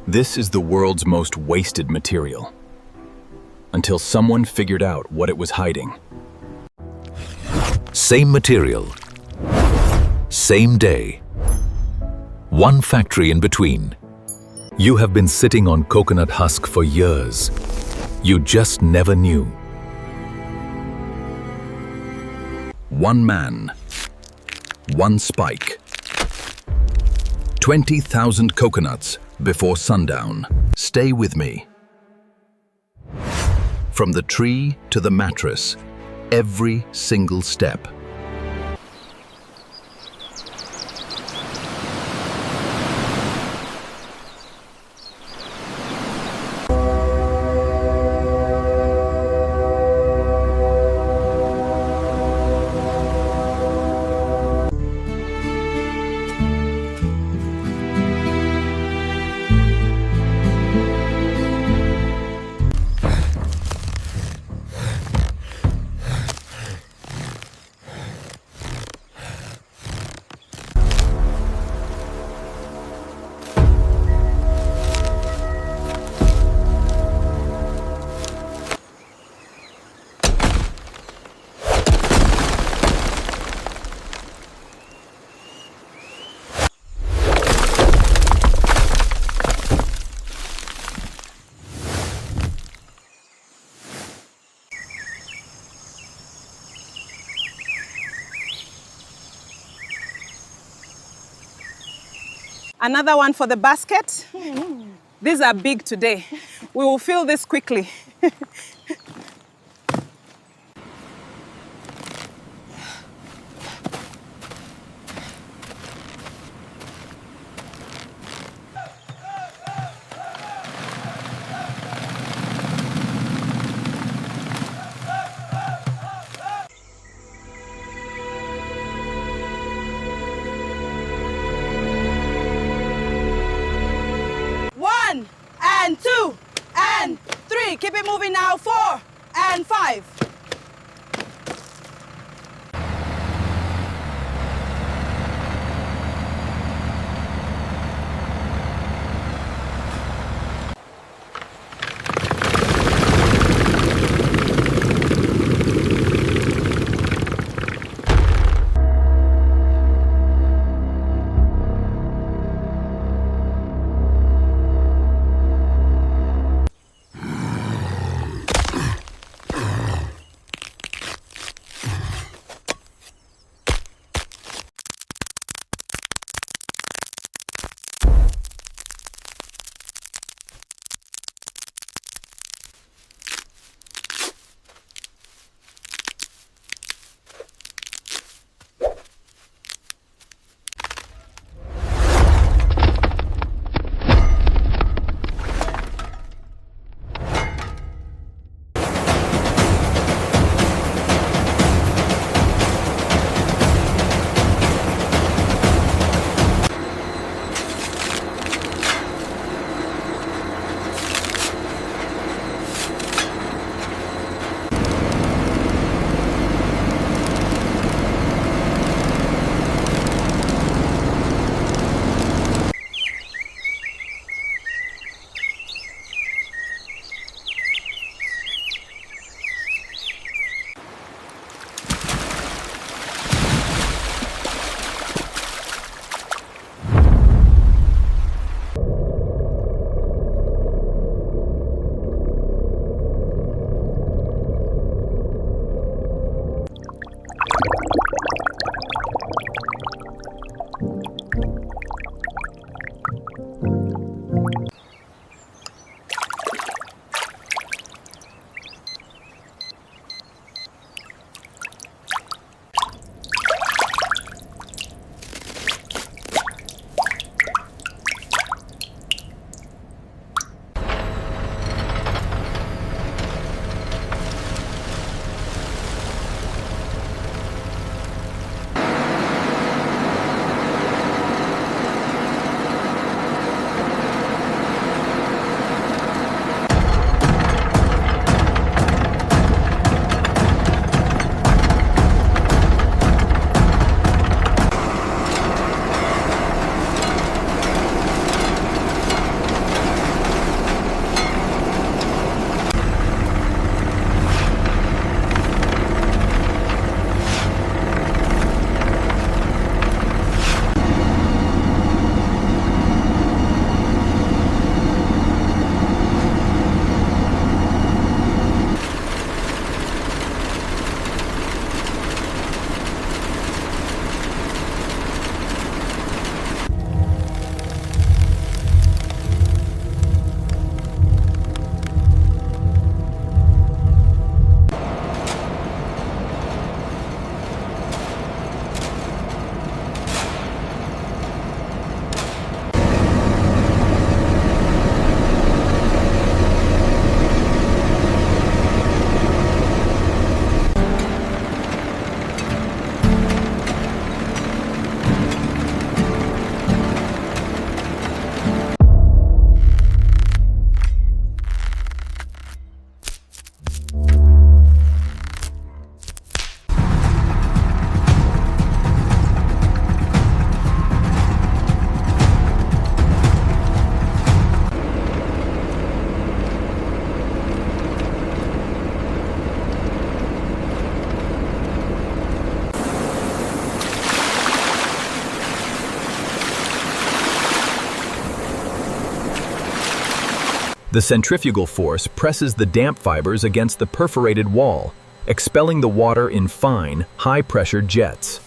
This is the world's most wasted material, until someone figured out what it was hiding. Same material, same day, one factory in between. You have been sitting on coconut husk for years. You just never knew. One man, one spike. 20,000 coconuts before sundown. Stay with me. From the tree to the mattress, every single step. Another one for the basket. These are big today. We will fill this quickly. And 2 and 3. Keep it moving now. 4 and 5. The centrifugal force presses the damp fibers against the perforated wall, expelling the water in fine, high-pressure jets.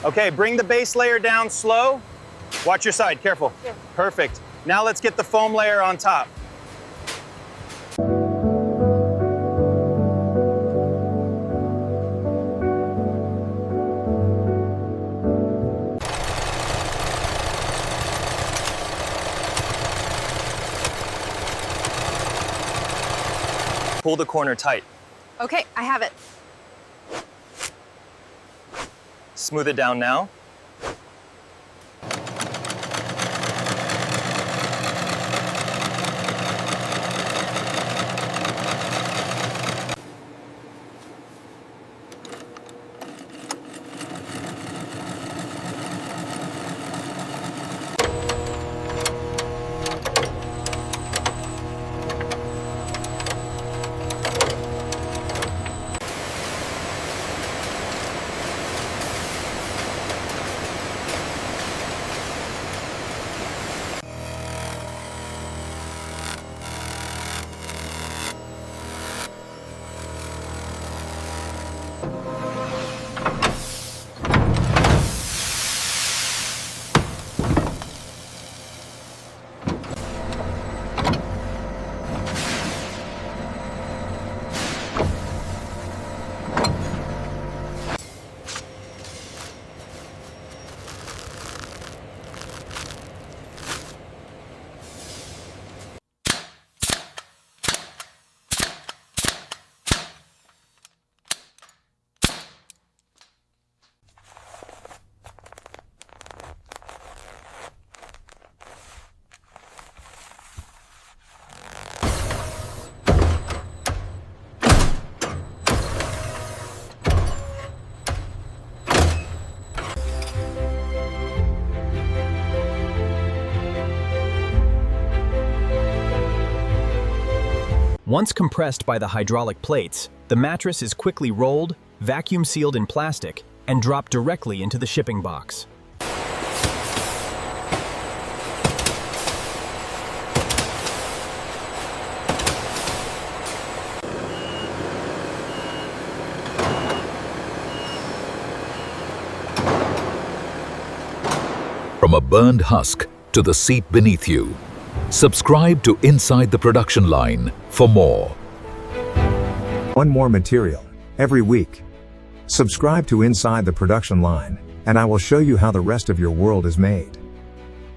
Okay, bring the base layer down slow. Watch your side, careful. Yeah. Perfect. Now let's get the foam layer on top. Pull the corner tight. Okay, I have it. Smooth it down now. Once compressed by the hydraulic plates, the mattress is quickly rolled, vacuum sealed in plastic, and dropped directly into the shipping box. From a burned husk to the seat beneath you. Subscribe to Inside the Production Line for more. One more material every week. Subscribe to Inside the Production Line, and I will show you how the rest of your world is made.